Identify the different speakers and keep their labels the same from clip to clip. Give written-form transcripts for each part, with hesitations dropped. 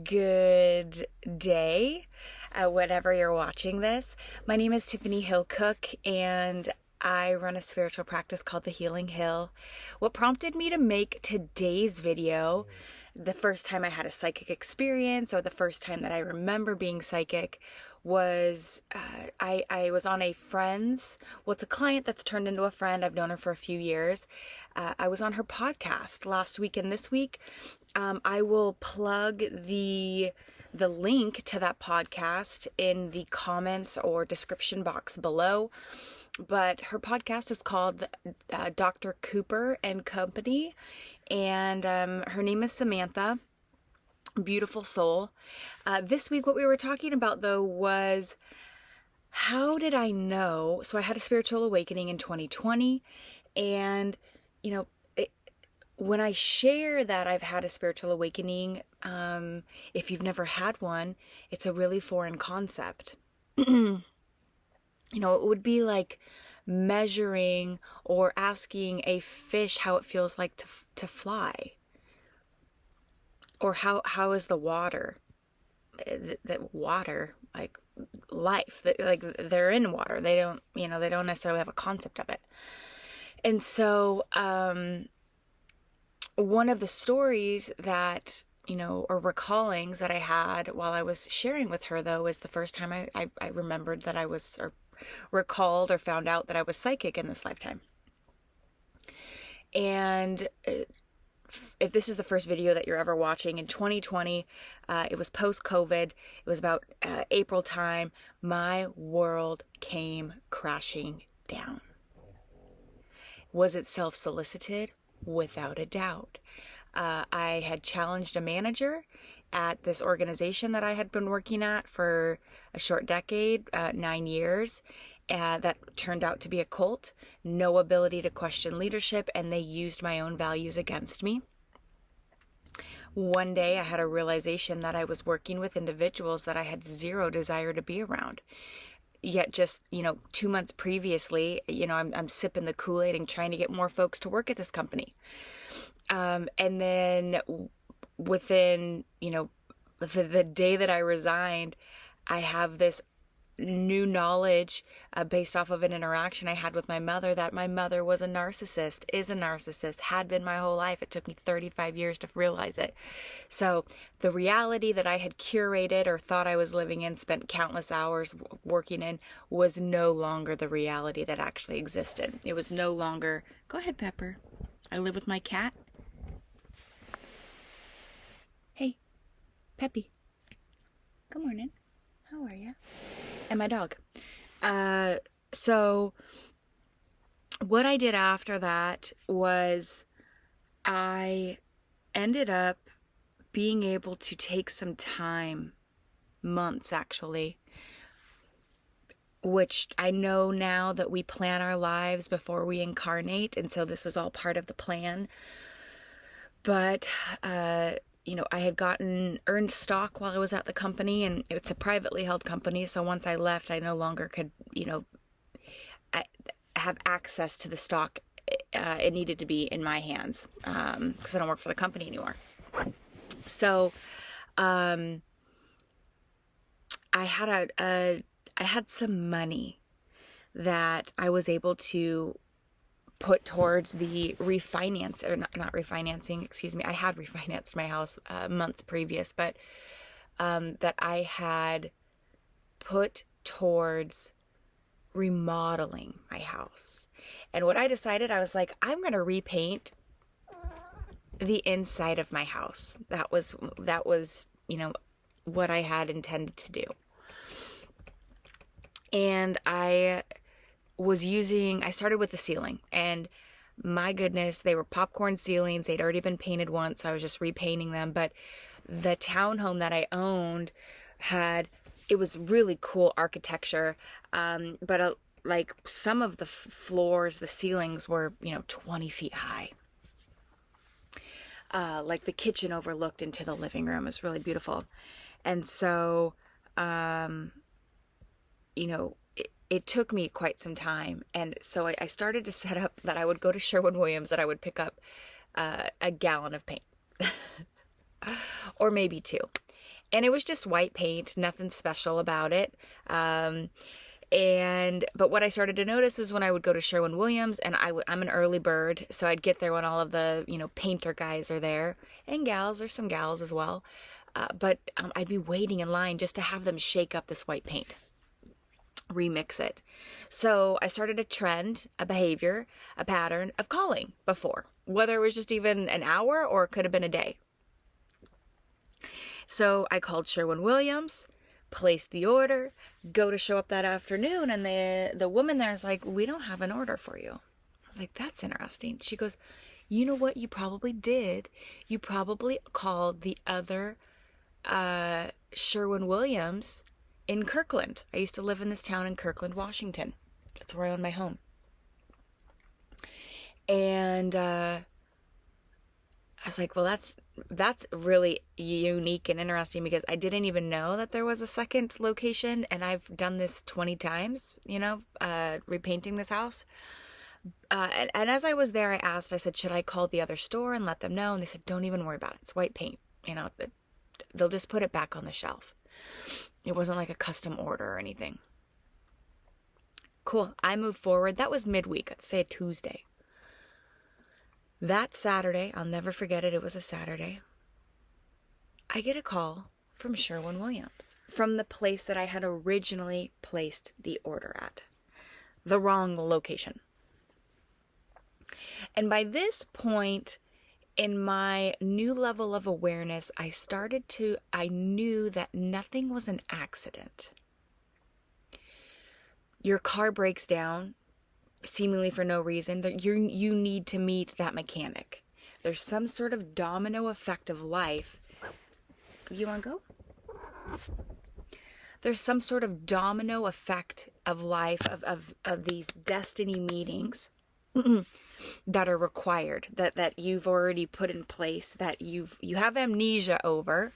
Speaker 1: Good day, whenever you're watching this. My name is Tiffany Hillcook, and I run a spiritual practice called The Healing Hill. What prompted me to make today's video, the first time I had a psychic experience, or the first time that I remember being psychic, was I was on a friend's, well, it's a client that's turned into a friend. I've known her for a few years. I was on her podcast last week and this week. I will plug the link to that podcast in the comments or description box below. But her podcast is called Dr. Cooper and Company, and her name is Samantha. Beautiful soul. This week, what we were talking about, though, was how did I know? So I had a spiritual awakening in 2020, and, when I share that I've had a spiritual awakening, if you've never had one, it's a really foreign concept. It would be like measuring or asking a fish how it feels like to fly. Or how is the water? That water, like life, like they're in water. They don't necessarily have a concept of it. And so, one of the stories that, or recallings that I had while I was sharing with her, though, was the first time I remembered that I was, or recalled or found out that I was psychic in this lifetime. And if this is the first video that you're ever watching, in 2020, it was post-COVID, it was about April time, my world came crashing down. Was it self-solicited? Without a doubt. I had challenged a manager at this organization that I had been working at for a short decade, 9 years, that turned out to be a cult, no ability to question leadership, and they used my own values against me. One day I had a realization that I was working with individuals that I had zero desire to be around. Yet just, 2 months previously, I'm sipping the Kool-Aid and trying to get more folks to work at this company. And then within, the day that I resigned, I have this new knowledge based off of an interaction I had with my mother, that my mother was a narcissist, is a narcissist, had been my whole life. It took me 35 years to realize it. So the reality that I had curated or thought I was living in, spent countless hours working in, was no longer the reality that actually existed. It was no longer, go ahead, Pepper. I live with my cat. Hey, Peppy. Good morning. How are you? And my dog. So what I did after that was I ended up being able to take some time, months actually, which I know now that we plan our lives before we incarnate. And so this was all part of the plan. But, I had earned stock while I was at the company, and it's a privately held company. So once I left, I no longer could, have access to the stock. It needed to be in my hands, because I don't work for the company anymore. So, I had some money that I was able to put towards the refinance, or not refinancing, excuse me. I had refinanced my house months previous, but that I had put towards remodeling my house. And what I decided, I was like, I'm going to repaint the inside of my house. That was, what I had intended to do. And I started with the ceiling, and my goodness, they were popcorn ceilings. They'd already been painted once, so I was just repainting them. But the townhome that I owned it was really cool architecture. But like some of the floors, the ceilings were, 20 feet high. Like the kitchen overlooked into the living room. It was really beautiful. And so, it took me quite some time. And so I started to set up that I would go to Sherwin-Williams and I would pick up a gallon of paint or maybe two. And it was just white paint, nothing special about it. But what I started to notice is when I would go to Sherwin-Williams, and I'm an early bird, so I'd get there when all of the, painter guys are there, and gals, there's some gals as well. But I'd be waiting in line just to have them shake up this white paint, remix it. So I started a trend, a behavior, a pattern of calling before, whether it was just even an hour or it could have been a day. So I called Sherwin-Williams, placed the order, go to show up that afternoon, and the woman there is like, we don't have an order for you. I was like, that's interesting. She goes, you know what you probably did? You probably called the other Sherwin-Williams in Kirkland. I used to live in this town in Kirkland, Washington. That's where I own my home. And I was like, well, that's really unique and interesting, because I didn't even know that there was a second location, and I've done this 20 times, repainting this house. And as I was there, I said, should I call the other store and let them know? And they said, don't even worry about it. It's white paint. They'll just put it back on the shelf. It wasn't like a custom order or anything. Cool. I moved forward. That was midweek. I'd say a Tuesday. That Saturday, I'll never forget it. It was a Saturday. I get a call from Sherwin-Williams, from the place that I had originally placed the order at. The wrong location. And by this point, in my new level of awareness, I knew that nothing was an accident. Your car breaks down, seemingly for no reason. You need to meet that mechanic. There's some sort of domino effect of life. You want to go? There's some sort of domino effect of life, of these destiny meetings that are required, that you've already put in place, that you have amnesia over.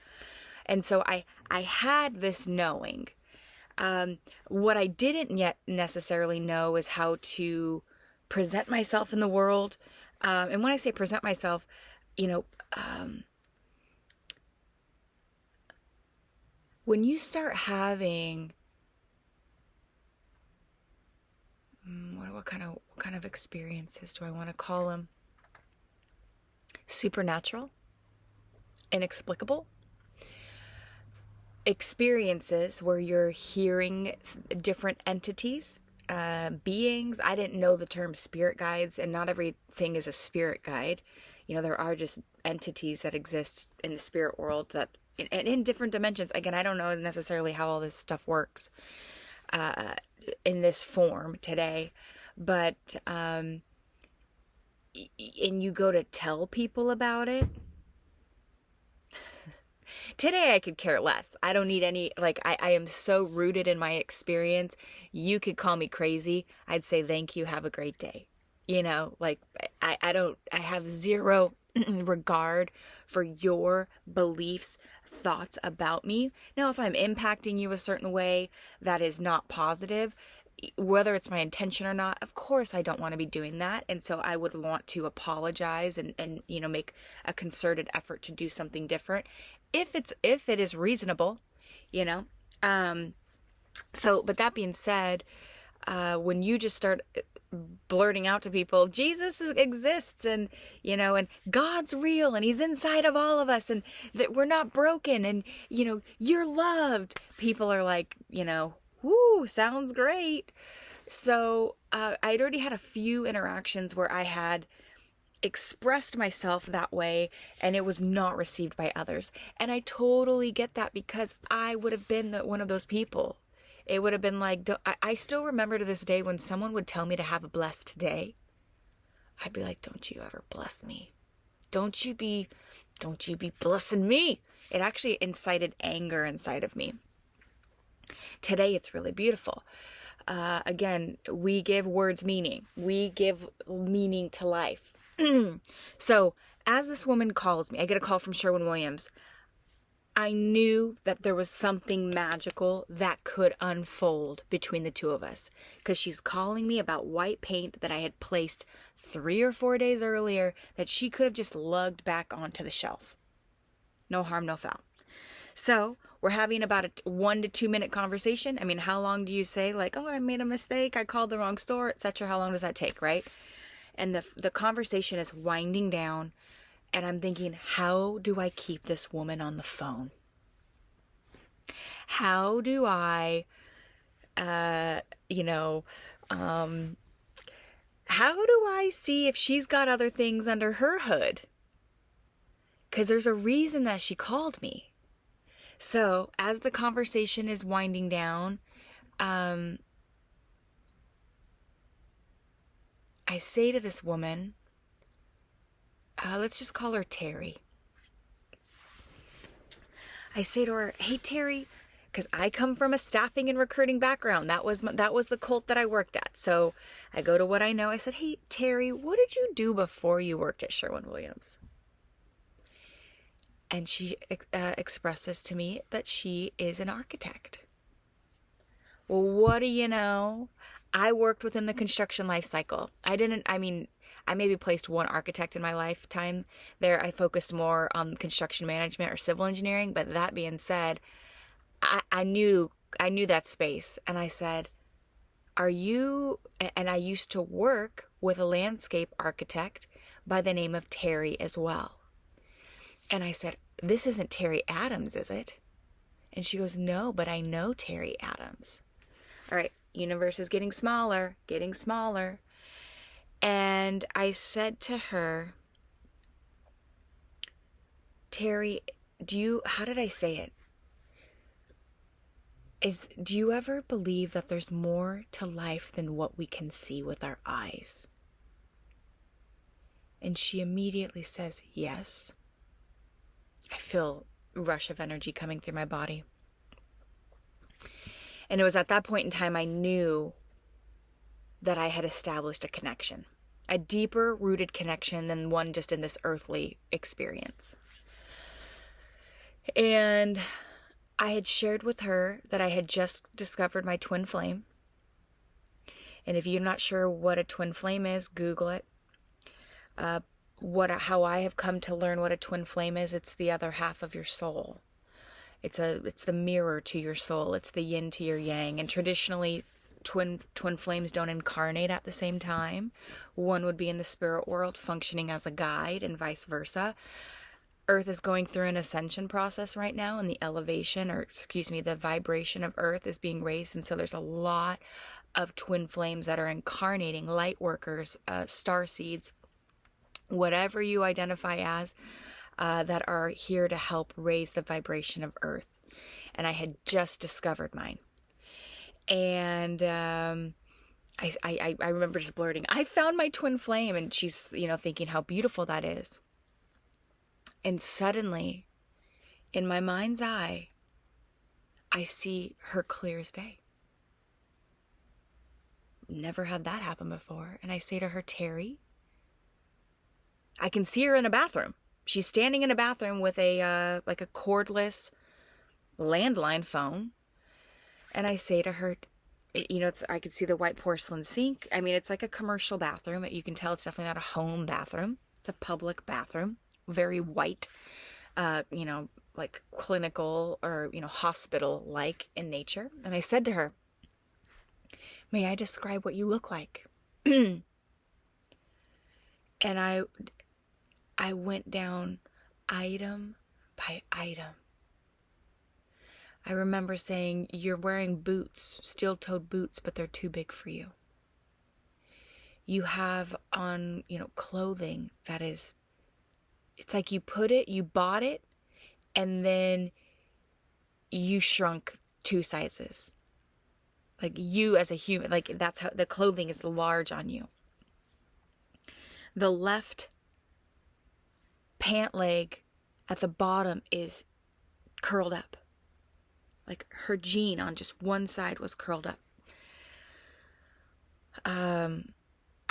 Speaker 1: And so I had this knowing. What I didn't yet necessarily know is how to present myself in the world. And when I say present myself, when you start having what kind of experiences do I want to call them? Supernatural, inexplicable experiences where you're hearing different entities, beings. I didn't know the term spirit guides, and not everything is a spirit guide. There are just entities that exist in the spirit world that, and in different dimensions. Again, I don't know necessarily how all this stuff works in this form today, but and you go to tell people about it. Today I could care less. I don't need any, I am so rooted in my experience. You could call me crazy. I'd say thank you, have a great day. I have zero regard for your beliefs, thoughts about me. Now, if I'm impacting you a certain way that is not positive, whether it's my intention or not, of course I don't want to be doing that. And so I would want to apologize and make a concerted effort to do something different. If it is reasonable, So, but that being said, when you just start blurting out to people, Jesus exists, and God's real, and he's inside of all of us, and that we're not broken, and you're loved, people are like, woo, sounds great. So I'd already had a few interactions where I had expressed myself that way, and it was not received by others. And I totally get that, because I would have been one of those people. It would have been like, I still remember to this day when someone would tell me to have a blessed day. I'd be like, don't you ever bless me. Don't you be blessing me. It actually incited anger inside of me. Today, it's really beautiful. Again, we give words meaning. We give meaning to life. So as this woman calls me, I get a call from Sherwin-Williams. I knew that there was something magical that could unfold between the two of us, because she's calling me about white paint that I had placed 3 or 4 days earlier that she could have just lugged back onto the shelf. No harm, no foul. So we're having about a 1 to 2 minute conversation. I mean, how long do you say like, oh, I made a mistake, I called the wrong store, etc.? How long does that take, right? And the conversation is winding down, and I'm thinking, how do I keep this woman on the phone? How do I, you know, how do I see if she's got other things under her hood? Because there's a reason that she called me. So as the conversation is winding down, I say to this woman, let's just call her Terry. I say to her, hey, Terry, because I come from a staffing and recruiting background. That was the cult that I worked at. So I go to what I know. I said, hey, Terry, what did you do before you worked at Sherwin-Williams? And she expresses to me that she is an architect. Well, what do you know? I worked within the construction life cycle. I maybe placed one architect in my lifetime. There, I focused more on construction management or civil engineering. But that being said, I knew that space. And I said, are you, and I used to work with a landscape architect by the name of Terry as well. And I said, this isn't Terry Adams, is it? And she goes, no, but I know Terry Adams. All right, universe is getting smaller, getting smaller. And I said to her, Terry, how did I say it? Do you ever believe that there's more to life than what we can see with our eyes? And she immediately says, yes. I feel a rush of energy coming through my body. And it was at that point in time I knew that I had established a connection, a deeper rooted connection than one just in this earthly experience. And I had shared with her that I had just discovered my twin flame. And if you're not sure what a twin flame is, Google it. How I have come to learn what a twin flame is, it's the other half of your soul. It's the mirror to your soul. It's the yin to your yang. And traditionally, twin flames don't incarnate at the same time. One would be in the spirit world functioning as a guide and vice versa. Earth is going through an ascension process right now, and the vibration of Earth is being raised. And so there's a lot of twin flames that are incarnating, light workers, star seeds, whatever you identify as, that are here to help raise the vibration of Earth. And I had just discovered mine. And I remember just blurting, I found my twin flame. And she's, thinking how beautiful that is. And suddenly, in my mind's eye, I see her clear as day. Never had that happen before. And I say to her, Terry, I can see her in a bathroom. She's standing in a bathroom with a cordless landline phone. And I say to her, I can see the white porcelain sink. I mean, it's like a commercial bathroom. You can tell it's definitely not a home bathroom. It's a public bathroom. Very white, like clinical or, hospital-like in nature. And I said to her, may I describe what you look like? And I went down item by item. I remember saying, you're wearing boots, steel-toed boots, but they're too big for you. You have on, clothing that is, it's like you bought it, and then you shrunk 2 sizes. Like you as a human, like that's how the clothing is large on you. The left pant leg at the bottom is curled up. Like her jean on just one side was curled up.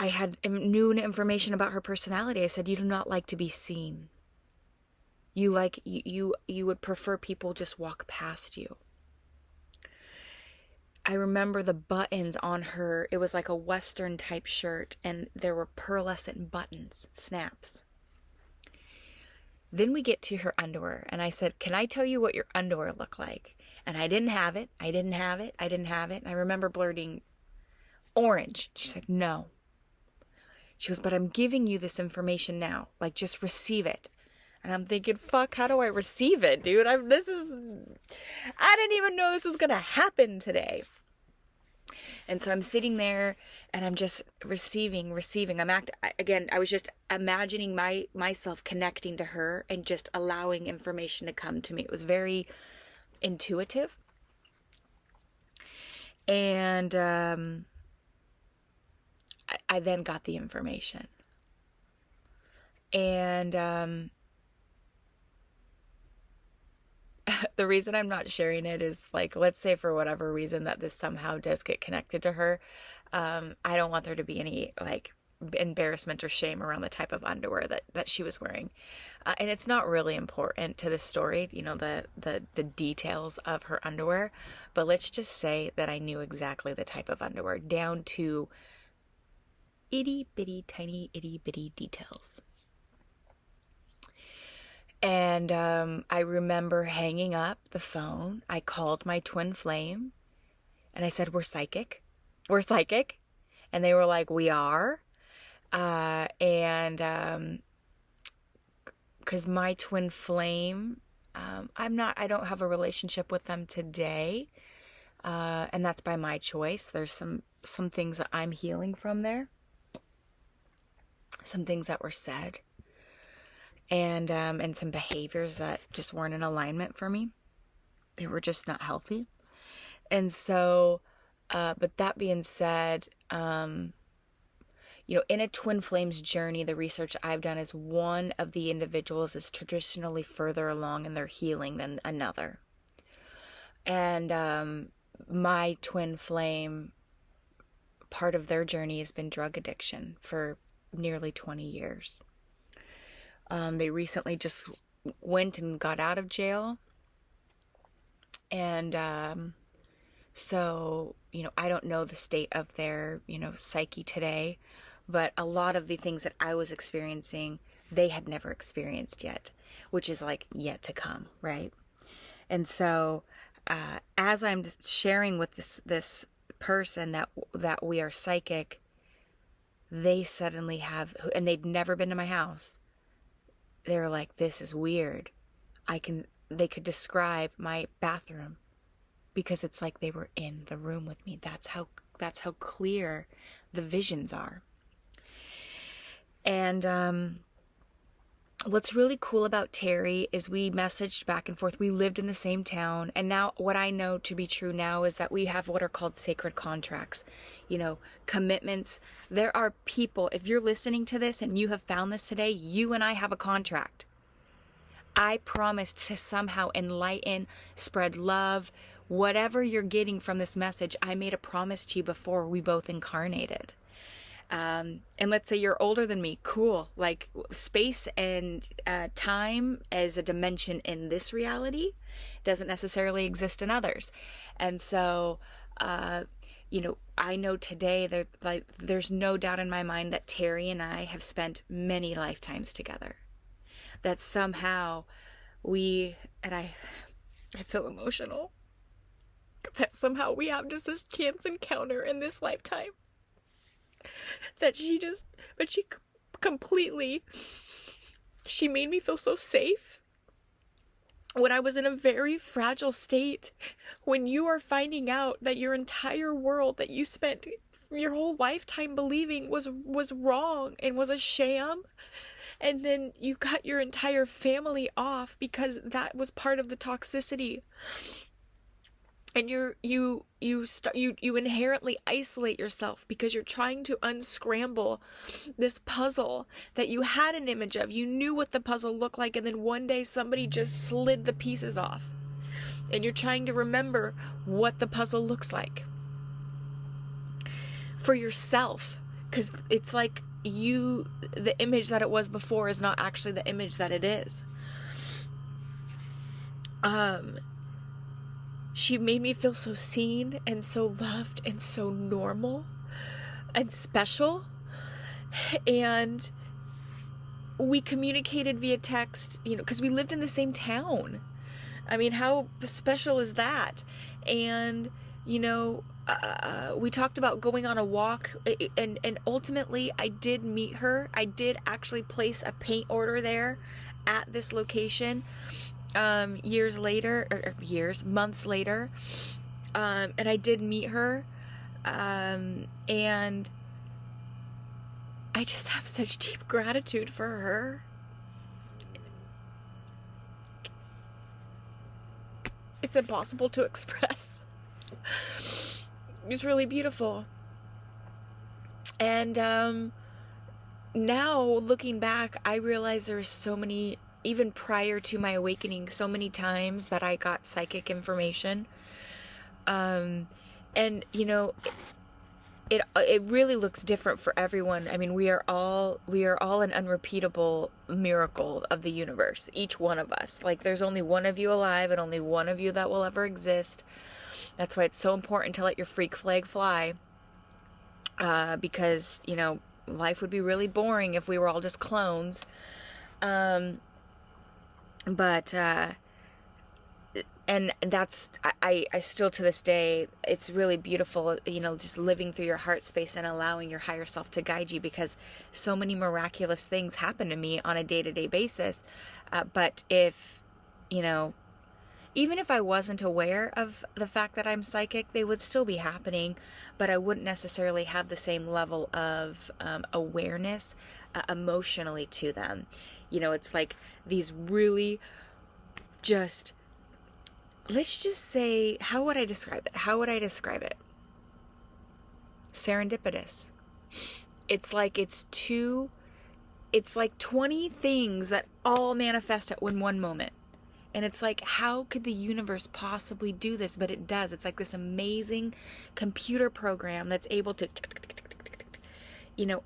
Speaker 1: I had new information about her personality. I said, you do not like to be seen. You would prefer people just walk past you. I remember the buttons on her. It was like a Western type shirt, and there were pearlescent buttons, snaps. Then we get to her underwear, and I said, can I tell you what your underwear look like? And I didn't have it. I didn't have it. I didn't have it. And I remember blurting, orange. She said, no. She goes, but I'm giving you this information now. Like, just receive it. And I'm thinking, fuck, how do I receive it, dude? I didn't even know this was going to happen today. And so I'm sitting there and I'm just receiving. I was just imagining myself connecting to her and just allowing information to come to me. It was very intuitive. And I then got the information. And the reason I'm not sharing it is, like, let's say for whatever reason that this somehow does get connected to her. I don't want there to be any, like, embarrassment or shame around the type of underwear that she was wearing. And it's not really important to this story, you know, the details of her underwear. But let's just say that I knew exactly the type of underwear down to itty bitty details. And I remember hanging up the phone. I called my twin flame and I said, we're psychic. And they were like, we are. And because my twin flame, I don't have a relationship with them today. And that's by my choice. There's some things that I'm healing from there. Some things that were said. And some behaviors that just weren't in alignment for me. They were just not healthy. And so, but that being said, in a twin flames journey, the research I've done is one of the individuals is traditionally further along in their healing than another. And my twin flame, part of their journey has been drug addiction for nearly 20 years. They recently just went and got out of jail. And so, I don't know the state of their, psyche today. But a lot of the things that I was experiencing, they had never experienced yet, which is like yet to come, right? And so as I'm sharing with this person that we are psychic, they suddenly have, and they'd never been to my house. They were like, this is weird. They could describe my bathroom because it's like they were in the room with me. That's how clear the visions are. And what's really cool about Terry is we messaged back and forth. We lived in the same town. And now what I know to be true now is that we have what are called sacred contracts, commitments. There are people, if you're listening to this and you have found this today, you and I have a contract. I promised to somehow enlighten, spread love, whatever you're getting from this message. I made a promise to you before we both incarnated. And let's say you're older than me. Cool. Like space and time as a dimension in this reality doesn't necessarily exist in others. And so, I know today that there's no doubt in my mind that Terry and I have spent many lifetimes together. That somehow I feel emotional. That somehow we have just this chance encounter in this lifetime. That she made me feel so safe when I was in a very fragile state. When you are finding out that your entire world that you spent your whole lifetime believing was wrong and was a sham, and then you cut your entire family off because that was part of the toxicity. And you inherently isolate yourself because you're trying to unscramble this puzzle that you had an image of. You knew what the puzzle looked like, and then one day somebody just slid the pieces off. And you're trying to remember what the puzzle looks like for yourself, because it's like the image that it was before is not actually the image that it is. She made me feel so seen and so loved and so normal and special. And we communicated via text, because we lived in the same town. I mean, how special is that? And, we talked about going on a walk, and ultimately I did meet her. I did actually place a paint order there at this location, months later. And I did meet her. And I just have such deep gratitude for her. It's impossible to express. It's really beautiful. And now looking back, I realize there's so many, even prior to my awakening, so many times that I got psychic information. And it really looks different for everyone. I mean, we are all an unrepeatable miracle of the universe, each one of us. Like, there's only one of you alive and only one of you that will ever exist. That's why it's so important to let your freak flag fly, because life would be really boring if we were all just clones. And that's, I still to this day, it's really beautiful, just living through your heart space and allowing your higher self to guide you, because so many miraculous things happen to me on a day-to-day basis. But if, even if I wasn't aware of the fact that I'm psychic, they would still be happening, but I wouldn't necessarily have the same level of awareness emotionally to them. It's like these really just... Let's just say, how would I describe it? Serendipitous. It's like 20 things that all manifest at one moment. And it's like, how could the universe possibly do this? But it does. It's like this amazing computer program that's able to,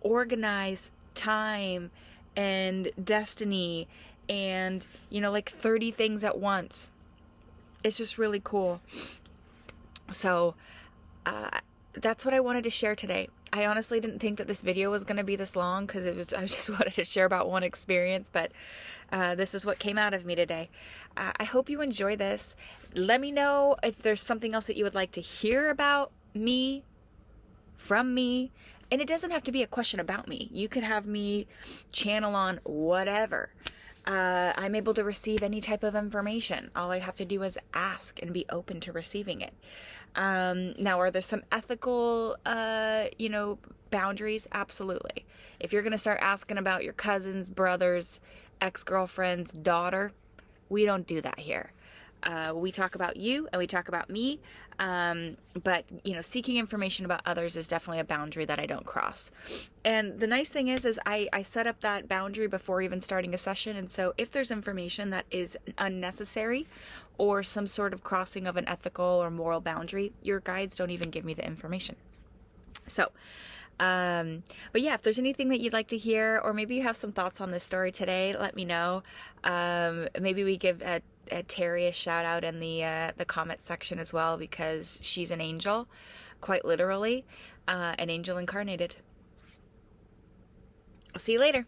Speaker 1: organize time and destiny and, like 30 things at once. It's just really cool. So that's what I wanted to share today. I honestly didn't think that this video was going to be this long, because I just wanted to share about one experience, but this is what came out of me today. I hope you enjoy this. Let me know if there's something else that you would like to hear about me, from me. And it doesn't have to be a question about me. You could have me channel on whatever. I'm able to receive any type of information. All I have to do is ask and be open to receiving it. Now, are there some ethical, boundaries? Absolutely. If you're going to start asking about your cousin's brother's ex-girlfriend's daughter, we don't do that here. We talk about you and we talk about me. But seeking information about others is definitely a boundary that I don't cross. And the nice thing is I set up that boundary before even starting a session. And so if there's information that is unnecessary or some sort of crossing of an ethical or moral boundary, your guides don't even give me the information. So, but yeah, if there's anything that you'd like to hear, or maybe you have some thoughts on this story today, let me know. Maybe we give Terry a shout out in the comment section as well, because she's an angel, quite literally, an angel incarnated. I'll see you later.